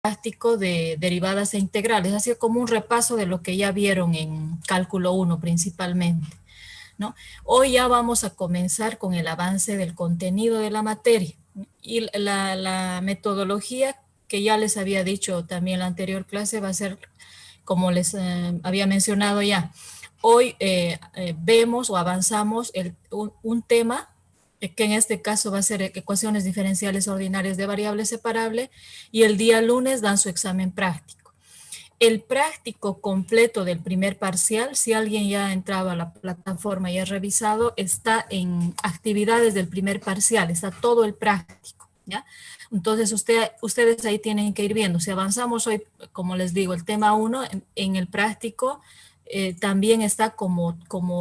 práctico de derivadas e integrales, así como un repaso de lo que ya vieron en cálculo 1 principalmente, ¿no? Hoy ya vamos a comenzar con el avance del contenido de la materia y la metodología que ya les había dicho también en la anterior clase va a ser como les había mencionado ya. Hoy vemos o avanzamos un tema que en este caso va a ser ecuaciones diferenciales ordinarias de variable separable, y el día lunes dan su examen práctico. El práctico completo del primer parcial, si alguien ya entraba a la plataforma y ha revisado, está en actividades del primer parcial, está todo el práctico, ¿ya? Entonces ustedes ahí tienen que ir viendo. Si avanzamos hoy, como les digo, el tema 1, en el práctico también está como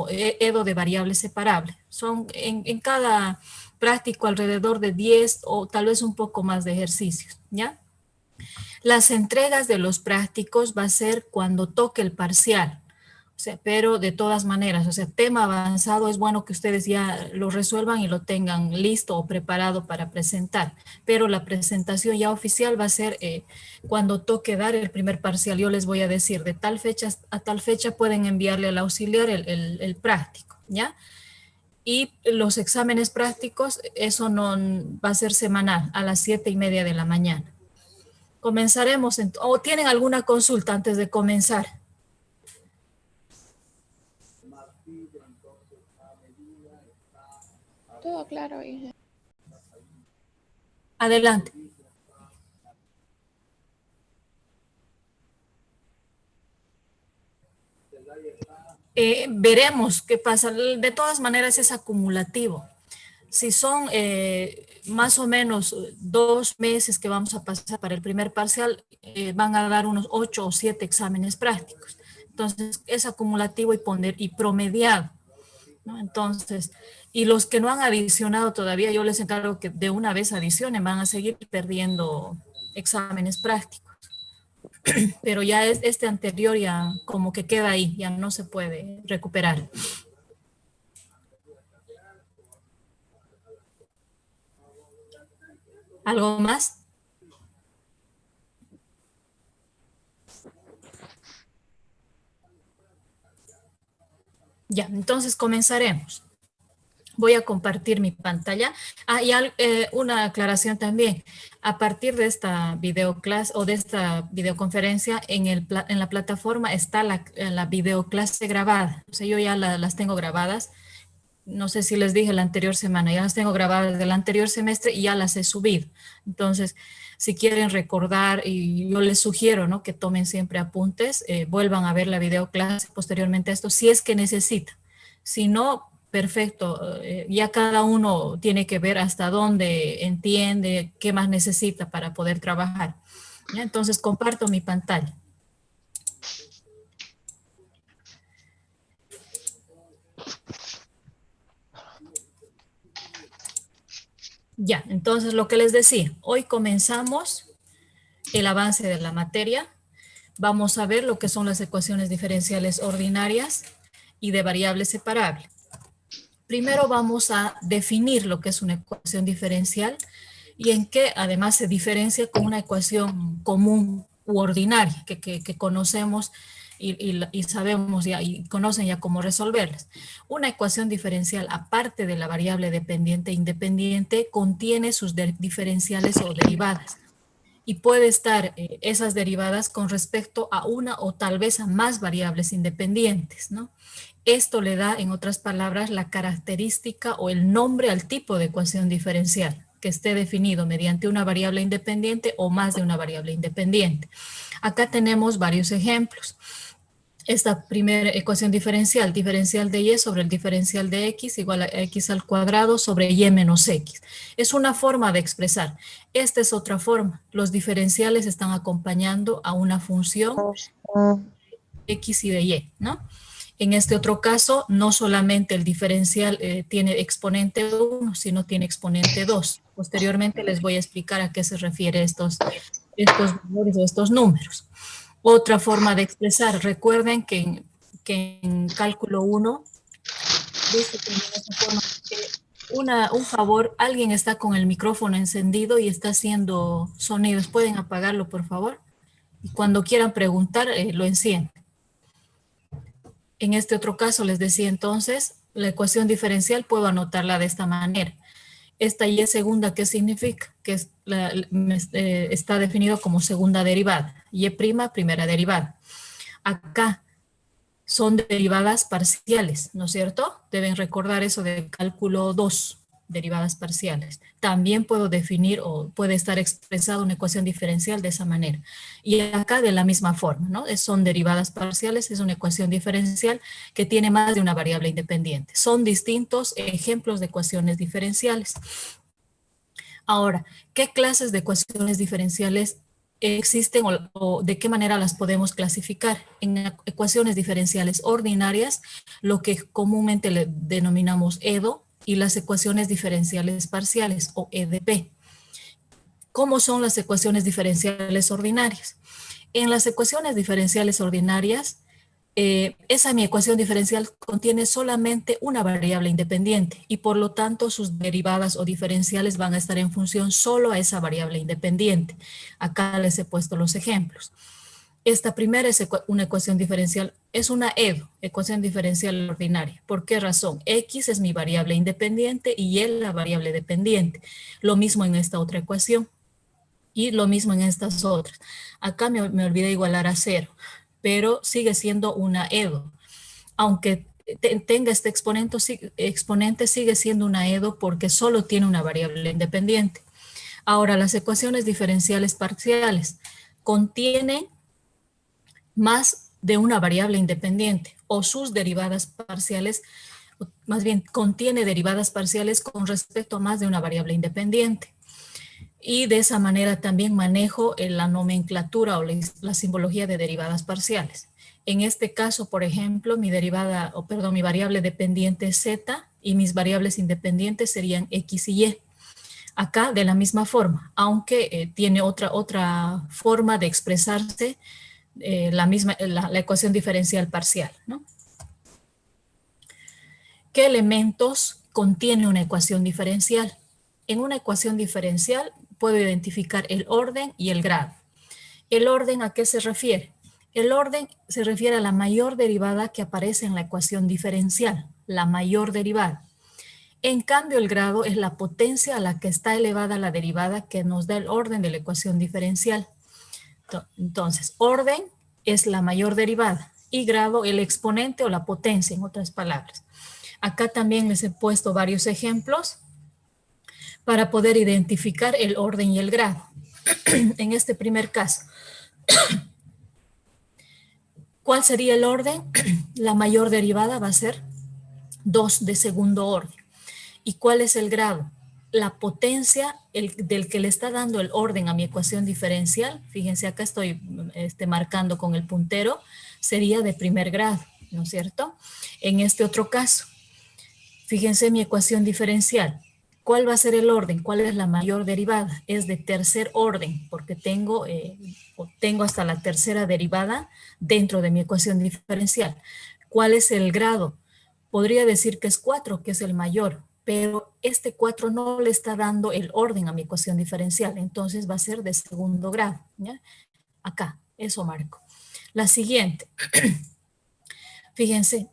EDO de variable separable. Son en cada práctico alrededor de 10 o tal vez un poco más de ejercicios, ¿ya? Las entregas de los prácticos va a ser cuando toque el parcial, o sea, pero de todas maneras, o sea, tema avanzado es bueno que ustedes ya lo resuelvan y lo tengan listo o preparado para presentar, pero la presentación ya oficial va a ser cuando toque dar el primer parcial. Yo les voy a decir, de tal fecha a tal fecha pueden enviarle al auxiliar el práctico, ¿ya? Y los exámenes prácticos, eso no va a ser semanal, a las 7:30 de la mañana. Comenzaremos, ¿o tienen alguna consulta antes de comenzar? Todo claro, Inge. Adelante. Veremos qué pasa. De todas maneras es acumulativo. Si son más o menos 2 meses que vamos a pasar para el primer parcial, van a dar unos 8 o 7 exámenes prácticos. Entonces es acumulativo y promediado, ¿no? Entonces, y los que no han adicionado todavía, yo les encargo que de una vez adicionen, van a seguir perdiendo exámenes prácticos. Pero ya este anterior ya como que queda ahí, ya no se puede recuperar. ¿Algo más? Ya, entonces comenzaremos. Voy a compartir mi pantalla. Y una aclaración también. A partir de esta videoclase o de esta videoconferencia, en la plataforma está la videoclase grabada. O sea, yo ya las tengo grabadas. No sé si les dije la anterior semana, ya las tengo grabadas del anterior semestre y ya las he subido. Entonces, si quieren recordar, y yo les sugiero, ¿no?, que tomen siempre apuntes, vuelvan a ver la videoclase posteriormente a esto, si es que necesitan. Si no, perfecto, ya cada uno tiene que ver hasta dónde entiende, qué más necesita para poder trabajar. ¿Ya? Entonces, comparto mi pantalla. Ya, entonces lo que les decía, hoy comenzamos el avance de la materia. Vamos a ver lo que son las ecuaciones diferenciales ordinarias y de variable separable. Primero vamos a definir lo que es una ecuación diferencial y en qué además se diferencia con una ecuación común u ordinaria que conocemos y sabemos ya y conocen ya cómo resolverlas. Una ecuación diferencial, aparte de la variable dependiente e independiente, contiene sus diferenciales o derivadas, y puede estar esas derivadas con respecto a una o tal vez a más variables independientes, ¿no? Esto le da, en otras palabras, la característica o el nombre al tipo de ecuación diferencial que esté definido mediante una variable independiente o más de una variable independiente. Acá tenemos varios ejemplos. Esta primera ecuación diferencial de y sobre el diferencial de x igual a x al cuadrado sobre y menos x. Es una forma de expresar. Esta es otra forma. Los diferenciales están acompañando a una función x y de y, ¿no? En este otro caso, no solamente el diferencial tiene exponente 1, sino tiene exponente 2. Posteriormente les voy a explicar a qué se refiere estos valores o estos números. Otra forma de expresar, recuerden que en cálculo 1, dice también esta forma que Un favor, alguien está con el micrófono encendido y está haciendo sonidos. ¿Pueden apagarlo, por favor? Y cuando quieran preguntar, lo encienden. En este otro caso, les decía entonces, la ecuación diferencial puedo anotarla de esta manera. Esta y segunda, ¿qué significa? Que está definido como segunda derivada. Y primera derivada. Acá son derivadas parciales, ¿no es cierto? Deben recordar eso de cálculo 2, derivadas parciales. También puedo definir o puede estar expresada una ecuación diferencial de esa manera. Y acá de la misma forma, ¿no? Son derivadas parciales, es una ecuación diferencial que tiene más de una variable independiente. Son distintos ejemplos de ecuaciones diferenciales. Ahora, ¿qué clases de ecuaciones diferenciales existen o de qué manera las podemos clasificar? En ecuaciones diferenciales ordinarias, lo que comúnmente le denominamos EDO, y las ecuaciones diferenciales parciales o EDP. ¿Cómo son las ecuaciones diferenciales ordinarias? En las ecuaciones diferenciales ordinarias, esa mi ecuación diferencial contiene solamente una variable independiente y por lo tanto sus derivadas o diferenciales van a estar en función solo a esa variable independiente. Acá les he puesto los ejemplos. Esta primera es una ecuación diferencial, es una EDO, ecuación diferencial ordinaria. ¿Por qué razón? X es mi variable independiente y Y la variable dependiente. Lo mismo en esta otra ecuación. Y lo mismo en estas otras. Acá me olvidé igualar a 0, pero sigue siendo una EDO. Aunque tenga este exponente, sigue siendo una EDO porque solo tiene una variable independiente. Ahora, las ecuaciones diferenciales parciales contienen más de una variable independiente o sus derivadas parciales, más bien contiene derivadas parciales con respecto a más de una variable independiente. Y de esa manera también manejo la nomenclatura o la simbología de derivadas parciales. En este caso, por ejemplo, mi variable dependiente es z y mis variables independientes serían x y y. Acá de la misma forma, aunque tiene otra forma de expresarse la ecuación diferencial parcial, ¿no? ¿Qué elementos contiene una ecuación diferencial? En una ecuación diferencial puedo identificar el orden y el grado. ¿El orden a qué se refiere? El orden se refiere a la mayor derivada que aparece en la ecuación diferencial, la mayor derivada. En cambio, el grado es la potencia a la que está elevada la derivada que nos da el orden de la ecuación diferencial. Entonces, orden es la mayor derivada y grado el exponente o la potencia, en otras palabras. Acá también les he puesto varios ejemplos para poder identificar el orden y el grado. En este primer caso, ¿cuál sería el orden? La mayor derivada va a ser 2 de segundo orden. ¿Y cuál es el grado? La potencia del que le está dando el orden a mi ecuación diferencial, fíjense acá estoy marcando con el puntero, sería de primer grado, ¿no es cierto? En este otro caso, fíjense mi ecuación diferencial. ¿Cuál va a ser el orden? ¿Cuál es la mayor derivada? Es de tercer orden, porque tengo hasta la tercera derivada dentro de mi ecuación diferencial. ¿Cuál es el grado? Podría decir que es 4, que es el mayor, pero este 4 no le está dando el orden a mi ecuación diferencial, entonces va a ser de segundo grado, ¿ya? Acá, eso marco. La siguiente, fíjense,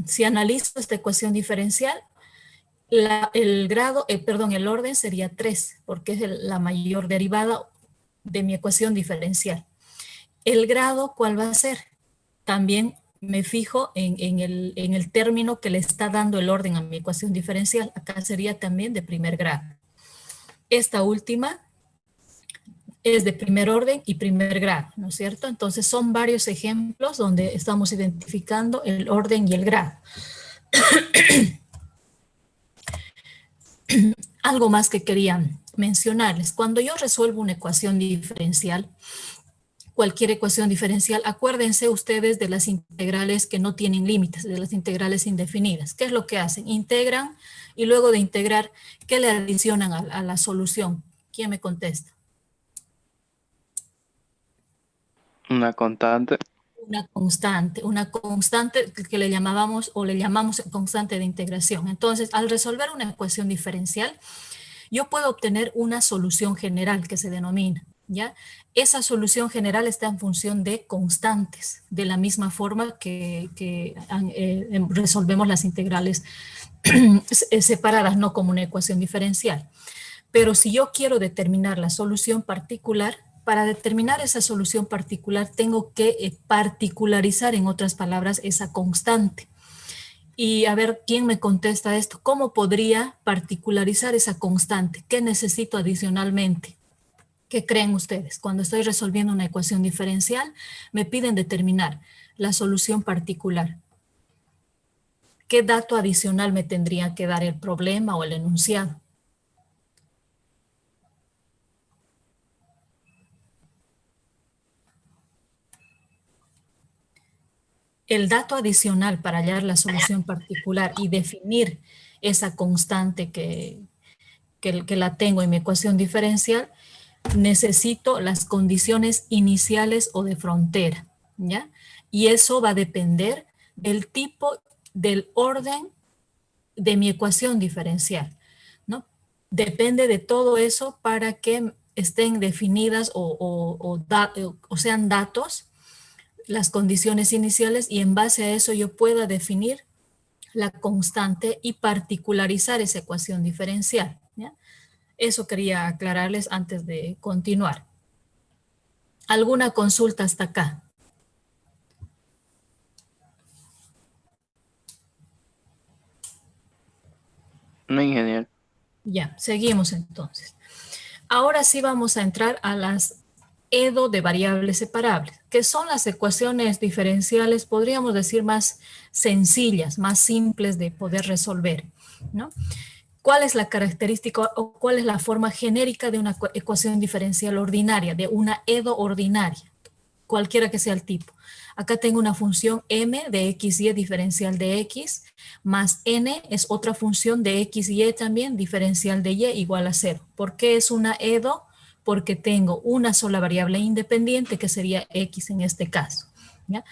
si analizo esta ecuación diferencial, el orden sería 3, porque es la mayor derivada de mi ecuación diferencial. El grado, ¿cuál va a ser? También me fijo en el término que le está dando el orden a mi ecuación diferencial. Acá sería también de primer grado. Esta última es de primer orden y primer grado, ¿no es cierto? Entonces son varios ejemplos donde estamos identificando el orden y el grado. Algo más que quería mencionarles. Cuando yo resuelvo una ecuación diferencial, cualquier ecuación diferencial, acuérdense ustedes de las integrales que no tienen límites, de las integrales indefinidas. ¿Qué es lo que hacen? Integran y luego de integrar, ¿qué le adicionan a la solución? ¿Quién me contesta? Una constante. una constante que le llamábamos o le llamamos constante de integración. Entonces, al resolver una ecuación diferencial, yo puedo obtener una solución general que se denomina, ¿ya? Esa solución general está en función de constantes, de la misma forma que resolvemos las integrales separadas, no como una ecuación diferencial. Pero si yo quiero determinar la solución particular, para determinar esa solución particular tengo que particularizar, en otras palabras, esa constante. Y a ver quién me contesta esto. ¿Cómo podría particularizar esa constante? ¿Qué necesito adicionalmente? ¿Qué creen ustedes? Cuando estoy resolviendo una ecuación diferencial, me piden determinar la solución particular. ¿Qué dato adicional me tendría que dar el problema o el enunciado? El dato adicional para hallar la solución particular y definir esa constante que la tengo en mi ecuación diferencial, necesito las condiciones iniciales o de frontera, ¿ya? Y eso va a depender del tipo, del orden de mi ecuación diferencial, ¿no? Depende de todo eso para que estén definidas o sean datos las condiciones iniciales y en base a eso yo pueda definir la constante y particularizar esa ecuación diferencial, ¿ya? Eso quería aclararles antes de continuar. ¿Alguna consulta hasta acá? No, ingeniero. Ya, seguimos entonces. Ahora sí vamos a entrar a las EDO de variables separables, que son las ecuaciones diferenciales, podríamos decir, más sencillas, más simples de poder resolver, ¿no? ¿Cuál es la característica o cuál es la forma genérica de una ecuación diferencial ordinaria, de una EDO ordinaria? Cualquiera que sea el tipo. Acá tengo una función m de x, y diferencial de x, más n es otra función de x, y también diferencial de y igual a 0. ¿Por qué es una EDO? Porque tengo una sola variable independiente que sería x en este caso, ¿ya?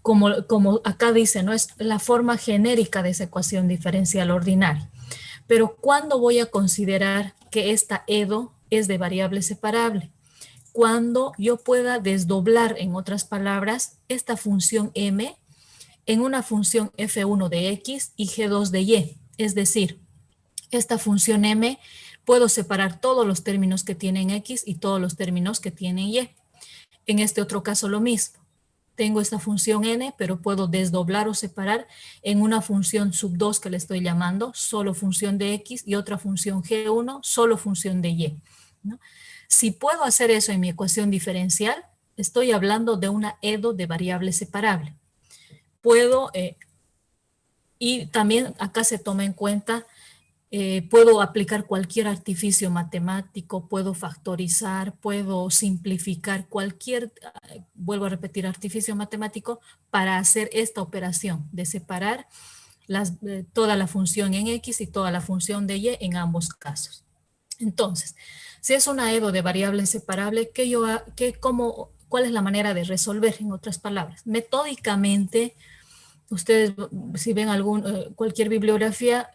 Como acá dice, no es la forma genérica de esa ecuación diferencial ordinaria. Pero ¿cuándo voy a considerar que esta EDO es de variable separable? Cuando yo pueda desdoblar, en otras palabras, esta función m en una función f1 de x y g2 de y. Es decir, esta función m puedo separar todos los términos que tienen x y todos los términos que tienen y. En este otro caso lo mismo. Tengo esta función n, pero puedo desdoblar o separar en una función sub 2 que le estoy llamando solo función de x y otra función g1 solo función de y, ¿no? Si puedo hacer eso en mi ecuación diferencial, estoy hablando de una EDO de variable separable. Puedo, y también acá se toma en cuenta, puedo aplicar cualquier artificio matemático, puedo factorizar, puedo simplificar cualquier, vuelvo a repetir, artificio matemático para hacer esta operación de separar toda la función en X y toda la función de Y en ambos casos. Entonces, si es una EDO de variable separable, ¿cuál es la manera de resolver? En otras palabras, metódicamente, ustedes si ven cualquier bibliografía,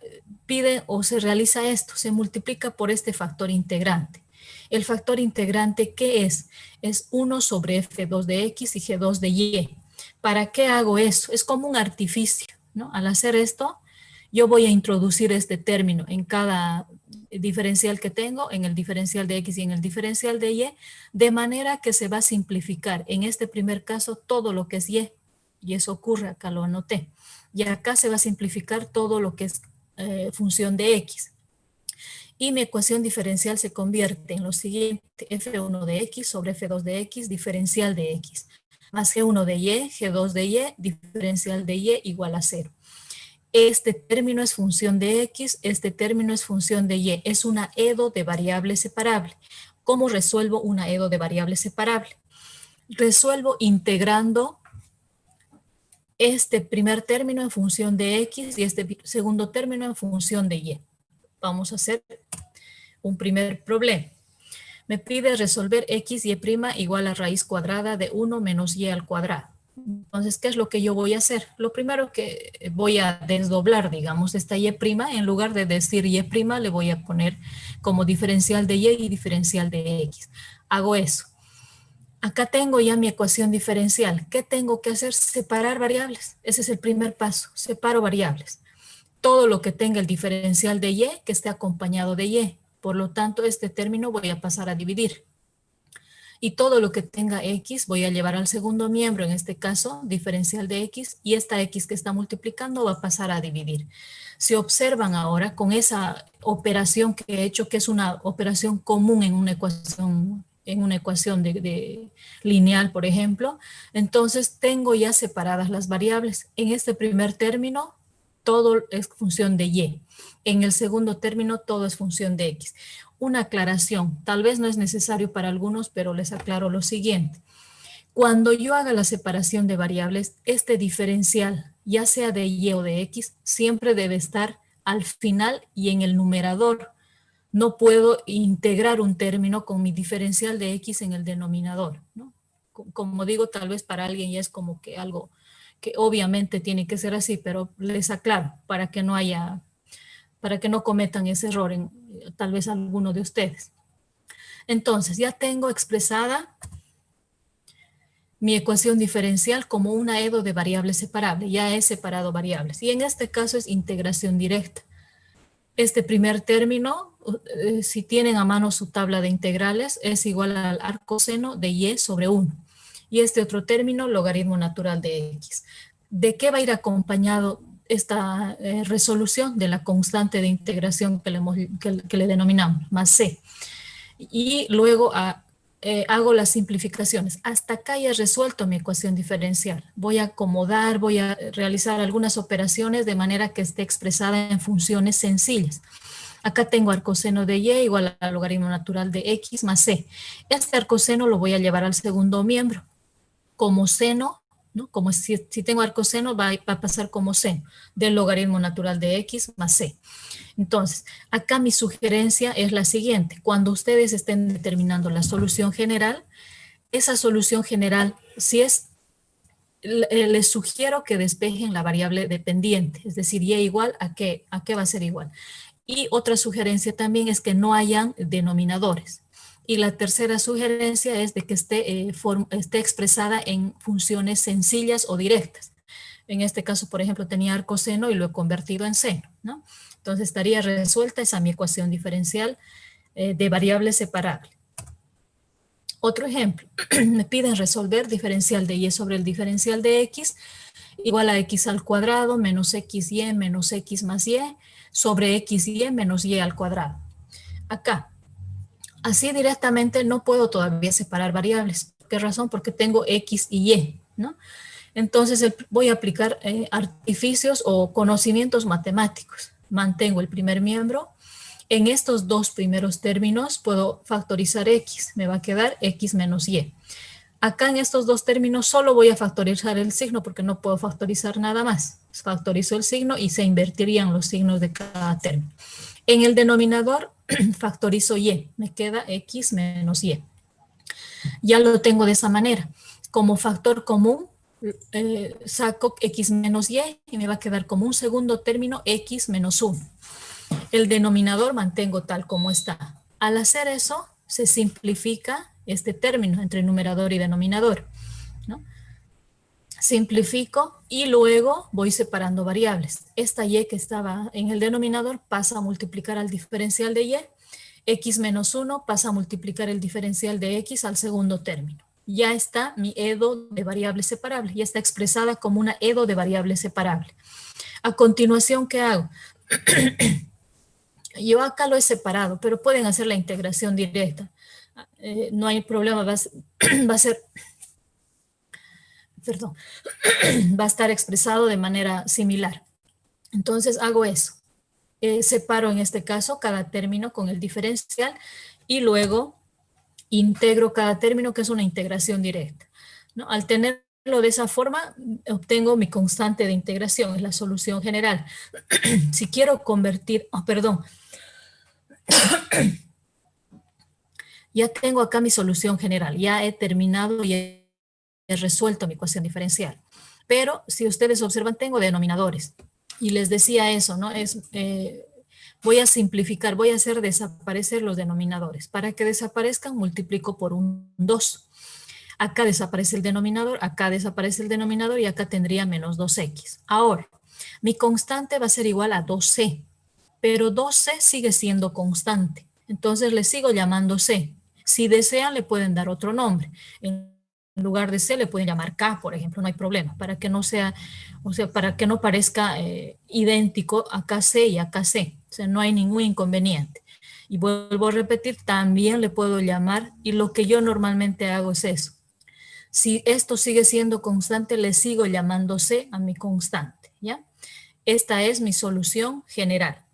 pide o se realiza esto, se multiplica por este factor integrante. El factor integrante, ¿qué es? Es 1 sobre f2 de x y g2 de y. ¿Para qué hago eso? Es como un artificio, ¿no? Al hacer esto, yo voy a introducir este término en cada diferencial que tengo, en el diferencial de x y en el diferencial de y, de manera que se va a simplificar, en este primer caso, todo lo que es y eso ocurre, acá lo anoté. Y acá se va a simplificar todo lo que es función de x. Y mi ecuación diferencial se convierte en lo siguiente: f1 de x sobre f2 de x, diferencial de x, más g1 de y, g2 de y, diferencial de y igual a 0. Este término es función de x, este término es función de y. Es una EDO de variable separable. ¿Cómo resuelvo una EDO de variable separable? Resuelvo integrando este primer término en función de x y este segundo término en función de y. Vamos a hacer un primer problema. Me pide resolver x y' igual a raíz cuadrada de 1 menos y al cuadrado. Entonces, ¿qué es lo que yo voy a hacer? Lo primero que voy a desdoblar, digamos, esta y', en lugar de decir y', le voy a poner como diferencial de y diferencial de x. Hago eso. Acá tengo ya mi ecuación diferencial. ¿Qué tengo que hacer? Separar variables. Ese es el primer paso. Separo variables. Todo lo que tenga el diferencial de y, que esté acompañado de y. Por lo tanto, este término voy a pasar a dividir. Y todo lo que tenga x voy a llevar al segundo miembro, en este caso, diferencial de x, y esta x que está multiplicando va a pasar a dividir. Si observan ahora con esa operación que he hecho, que es una operación común en una ecuación de lineal, por ejemplo, entonces tengo ya separadas las variables. En este primer término, todo es función de y. En el segundo término, todo es función de x. Una aclaración, tal vez no es necesario para algunos, pero les aclaro lo siguiente. Cuando yo haga la separación de variables, este diferencial, ya sea de y o de x, siempre debe estar al final y en el numerador. No puedo integrar un término con mi diferencial de x en el denominador, ¿no? Como digo, tal vez para alguien ya es como que algo que obviamente tiene que ser así, pero les aclaro para que no cometan ese error en tal vez alguno de ustedes. Entonces, ya tengo expresada mi ecuación diferencial como una EDO de variables separable. Ya he separado variables. Y en este caso es integración directa. Este primer término, si tienen a mano su tabla de integrales, es igual al arcoseno de y sobre 1. Y este otro término, logaritmo natural de x. ¿De qué va a ir acompañado esta resolución? De la constante de integración que le denominamos, más c. Y luego hago las simplificaciones. Hasta acá ya he resuelto mi ecuación diferencial. Voy a acomodar, voy a realizar algunas operaciones de manera que esté expresada en funciones sencillas. Acá tengo arcoseno de y igual al logaritmo natural de x más c. Este arcoseno lo voy a llevar al segundo miembro. Como seno, ¿no? Como si tengo arcoseno va a pasar como seno del logaritmo natural de x más c. Entonces, acá mi sugerencia es la siguiente. Cuando ustedes estén determinando la solución general, esa solución general, si es, les sugiero que despejen la variable dependiente, es decir, y igual a qué va a ser igual. Y otra sugerencia también es que no hayan denominadores. Y la tercera sugerencia es de que esté expresada en funciones sencillas o directas. En este caso, por ejemplo, tenía arcoseno y lo he convertido en seno, ¿no? Entonces estaría resuelta esa mi ecuación diferencial de variable separable. Otro ejemplo, me piden resolver diferencial de y sobre el diferencial de x igual a x al cuadrado menos xy menos x más y sobre xy menos y al cuadrado. Acá, así directamente no puedo todavía separar variables. ¿Qué razón? Porque tengo x y y, ¿no? Entonces voy a aplicar artificios o conocimientos matemáticos. Mantengo el primer miembro. En estos dos primeros términos puedo factorizar x. Me va a quedar x menos y. Acá en estos dos términos solo voy a factorizar el signo porque no puedo factorizar nada más. Factorizo el signo y se invertirían los signos de cada término. En el denominador factorizo y. Me queda x menos y. Ya lo tengo de esa manera. Como factor común, saco x menos y me va a quedar como un segundo término x menos 1. El denominador mantengo tal como está. Al hacer eso, se simplifica este término entre numerador y denominador, ¿no? Simplifico y luego voy separando variables. Esta y que estaba en el denominador pasa a multiplicar al diferencial de y. X menos 1 pasa a multiplicar el diferencial de x al segundo término. Ya está mi EDO de variable separable, ya está expresada como una EDO de variable separable. A continuación, ¿qué hago? Yo acá lo he separado, pero pueden hacer la integración directa. No hay problema, va a ser, perdón, va a estar expresado de manera similar. Entonces hago eso. Separo en este caso cada término con el diferencial y luego integro cada término, que es una integración directa, ¿no? Al tenerlo de esa forma, obtengo mi constante de integración, es la solución general. Si quiero convertir, ya tengo acá mi solución general, ya he terminado y he resuelto mi ecuación diferencial. Pero si ustedes observan, tengo denominadores. Y les decía eso, ¿no? Voy a simplificar, voy a hacer desaparecer los denominadores. Para que desaparezcan, multiplico por un 2. Acá desaparece el denominador, acá desaparece el denominador y acá tendría menos 2x. Ahora, mi constante va a ser igual a 2c, pero 2c sigue siendo constante. Entonces le sigo llamando c. Si desean, le pueden dar otro nombre. En lugar de c le pueden llamar k, por ejemplo, no hay problema, para que no sea, o sea, para que no parezca idéntico acá c y acá c. O sea, no hay ningún inconveniente. Y vuelvo a repetir, también le puedo llamar, y lo que yo normalmente hago es eso. Si esto sigue siendo constante, le sigo llamando c a mi constante, ¿ya? Esta es mi solución general.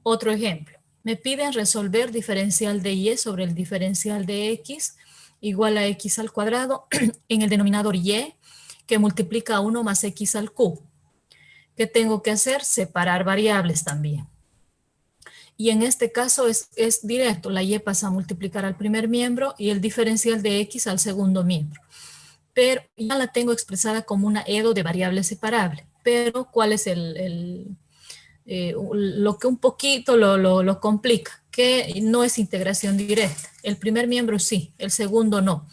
Otro ejemplo. Me piden resolver diferencial de y sobre el diferencial de x igual a x al cuadrado en el denominador y, que multiplica a 1 más x al cubo. ¿Qué tengo que hacer? Separar variables también. Y en este caso es directo, la y pasa a multiplicar al primer miembro y el diferencial de x al segundo miembro. Pero ya la tengo expresada como una EDO de variable separable. Pero ¿cuál es lo que un poquito lo complica? Que no es integración directa. El primer miembro sí, el segundo no.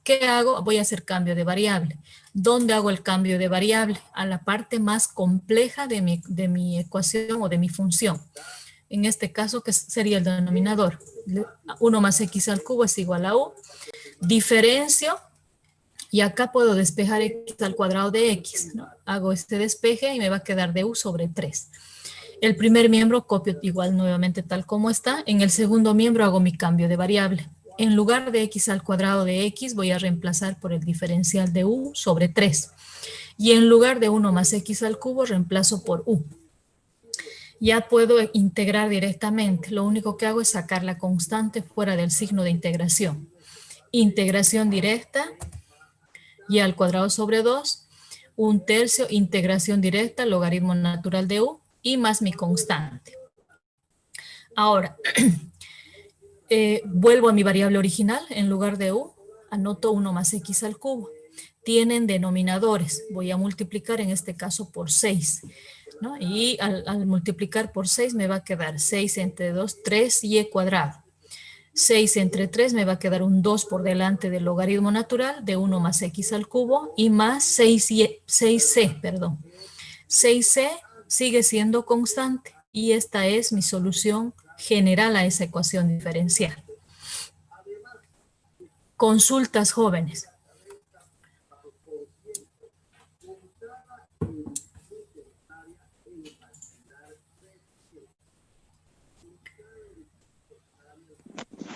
¿Qué hago? Voy a hacer cambio de variable. ¿Dónde hago el cambio de variable? A la parte más compleja de mi ecuación o de mi función. En este caso, que sería el denominador. 1 más x al cubo es igual a u. Diferencio, y acá puedo despejar x al cuadrado de x, ¿no? Hago este despeje y me va a quedar de u sobre 3. El primer miembro copio igual nuevamente tal como está. En el segundo miembro hago mi cambio de variable. En lugar de x al cuadrado de x, voy a reemplazar por el diferencial de u sobre 3. Y en lugar de 1 más x al cubo, reemplazo por u. Ya puedo integrar directamente. Lo único que hago es sacar la constante fuera del signo de integración. Integración directa, y al cuadrado sobre 2, 1/3, integración directa, logaritmo natural de u, y más mi constante. Ahora, vuelvo a mi variable original, en lugar de u, anoto 1 más x al cubo. Tienen denominadores, voy a multiplicar en este caso por 6, ¿no? Y al multiplicar por 6 me va a quedar 6 entre 2, 3y cuadrado. 6 entre 3 me va a quedar un 2 por delante del logaritmo natural de 1 más x al cubo y más 6c, perdón. 6c sigue siendo constante y esta es mi solución general a esa ecuación diferencial. Consultas, jóvenes.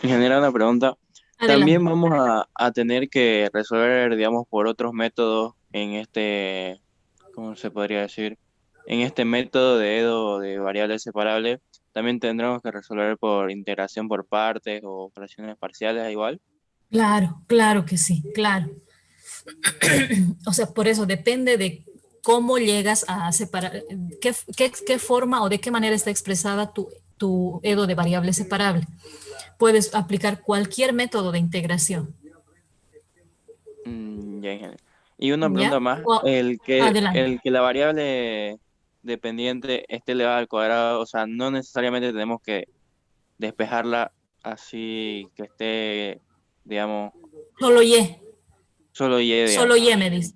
Ingeniera, una pregunta. También Adelante. vamos a tener que resolver, digamos, por otros métodos en este, ¿cómo se podría decir? En este método de EDO de variables separables, también tendremos que resolver por integración por partes o fracciones parciales igual. Claro, claro que sí, claro. O sea, por eso depende de cómo llegas a separar, qué forma o de qué manera está expresada tu EDO de variable separable. Puedes aplicar cualquier método de integración, Ya, ingeniero. Y una pregunta ¿ya? más, Adelante. el que la variable dependiente esté elevada al cuadrado, o sea, no necesariamente tenemos que despejarla así que esté, digamos, Solo Y. solo y, Solo digamos. Y me dice.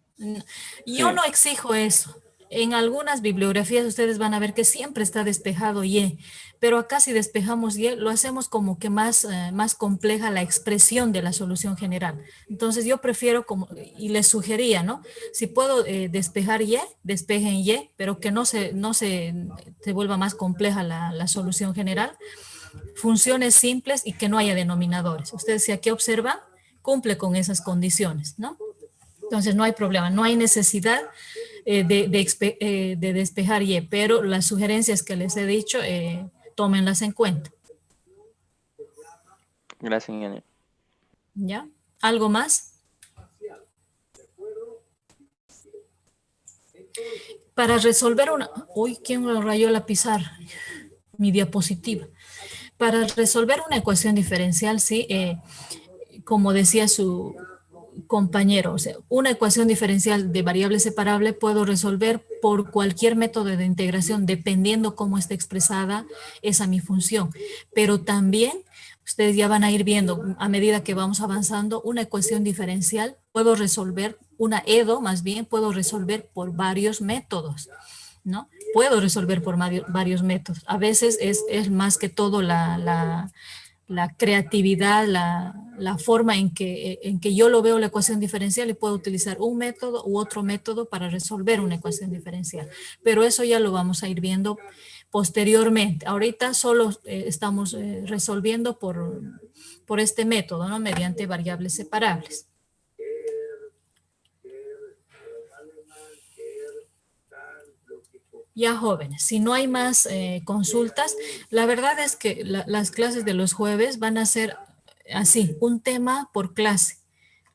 Yo Sí. no exijo eso. En algunas bibliografías ustedes van a ver que siempre está despejado Y, pero acá si despejamos Y, lo hacemos como que más compleja la expresión de la solución general. Entonces yo prefiero, y les sugería, ¿no? Si puedo despejar Y, despejen Y, pero que se vuelva más compleja la solución general. Funciones simples y que no haya denominadores. Ustedes si aquí observan, cumple con esas condiciones, ¿no? Entonces no hay problema, no hay necesidad de despejar Y, pero las sugerencias que les he dicho, tómenlas en cuenta. Gracias, ingeniero. ¿Ya? ¿Algo más? Para resolver una... Uy, ¿quién me rayó la pizarra? Mi diapositiva. Para resolver una ecuación diferencial, sí, como decía compañero, o sea, una ecuación diferencial de variable separable puedo resolver por cualquier método de integración, dependiendo cómo esté expresada esa mi función. Pero también, ustedes ya van a ir viendo, a medida que vamos avanzando, una ecuación diferencial puedo resolver, una EDO más bien, puedo resolver por varios métodos, ¿no? Puedo resolver por varios métodos. A veces es más que todo la creatividad, la forma en que yo lo veo la ecuación diferencial y puedo utilizar un método u otro método para resolver una ecuación diferencial. Pero eso ya lo vamos a ir viendo posteriormente. Ahorita solo estamos resolviendo por este método, ¿no? Mediante variables separables. Ya jóvenes, si no hay más consultas, la verdad es que las clases de los jueves van a ser así, un tema por clase.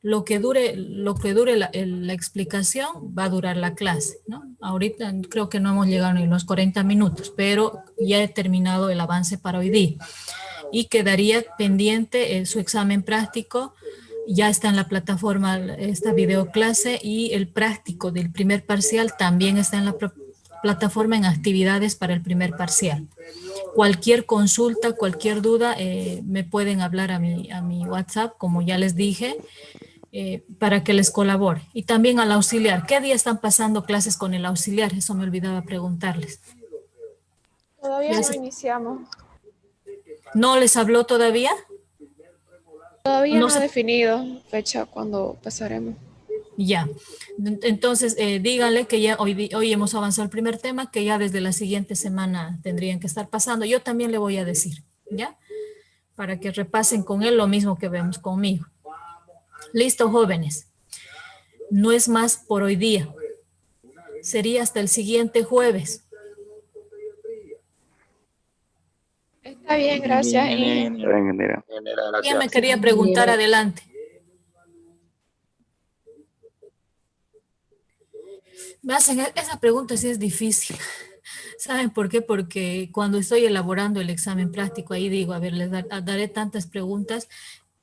Lo que dure la explicación va a durar la clase, ¿no? Ahorita creo que no hemos llegado ni los 40 minutos, pero ya he terminado el avance para hoy día. Y quedaría pendiente su examen práctico. Ya está en la plataforma esta videoclase y el práctico del primer parcial también está en la plataforma en actividades para el primer parcial. Cualquier consulta, cualquier duda, me pueden hablar a mi WhatsApp, como ya les dije, para que les colabore. Y también al auxiliar. ¿Qué día están pasando clases con el auxiliar? Eso me olvidaba preguntarles. Todavía no iniciamos. ¿No les habló todavía? Todavía No no ha se... definido fecha cuando pasaremos. Ya. Entonces, díganle que ya hoy hemos avanzado el primer tema, que ya desde la siguiente semana tendrían que estar pasando. Yo también le voy a decir, ¿ya? Para que repasen con él lo mismo que vemos conmigo. Listo, jóvenes. No es más por hoy día. Sería hasta el siguiente jueves. Está bien, gracias. Bien, Ingeniera. ¿Quién me quería preguntar adelante? Me hacen esa pregunta, sí es difícil. ¿Saben por qué? Porque cuando estoy elaborando el examen práctico, ahí digo, a ver, les daré tantas preguntas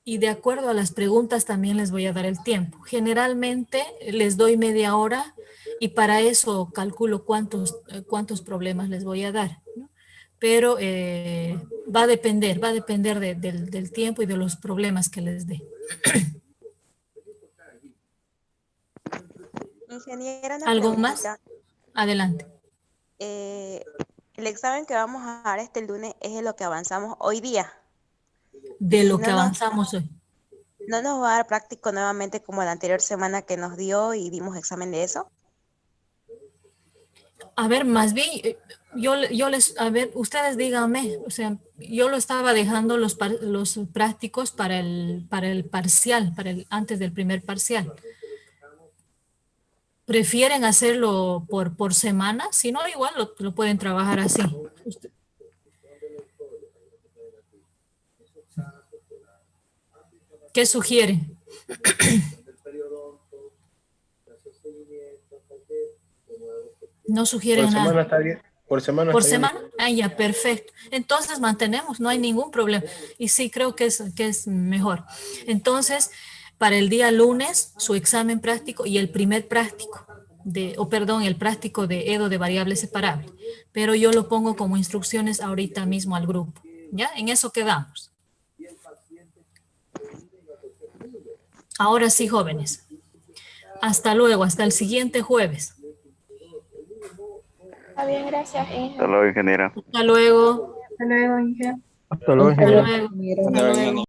y de acuerdo a las preguntas también les voy a dar el tiempo. Generalmente les doy media hora y para eso calculo cuántos problemas les voy a dar, ¿no? Pero va a depender del tiempo y de los problemas que les dé. Ingeniera, una ¿Algo más? preguntita. Adelante. El examen que vamos a dar este lunes es de lo que avanzamos hoy día. De Y lo que avanzamos hoy. ¿no nos va a dar práctico nuevamente como la anterior semana que nos dio y dimos examen de eso? A ver, más bien, a ver, ustedes díganme, o sea, yo lo estaba dejando los prácticos para el parcial, antes del primer parcial. ¿Prefieren hacerlo por semana? Si no, igual lo pueden trabajar así. ¿Qué sugieren? No sugieren nada. Por semana está bien. Por semana ¿Por está bien. semana? Ah, ya, perfecto. Entonces mantenemos, no hay ningún problema. Y sí, creo que es mejor. Entonces, para el día lunes, su examen práctico y el primer práctico, el práctico de EDO de variable separable. Pero yo lo pongo como instrucciones ahorita mismo al grupo. ¿Ya? En eso quedamos. Ahora sí, jóvenes. Hasta luego, hasta el siguiente jueves. Está bien, gracias. Hasta luego, ingeniera. Hasta luego. Hasta luego, Inge. Hasta luego, Hasta ingeniera. luego. Hasta luego.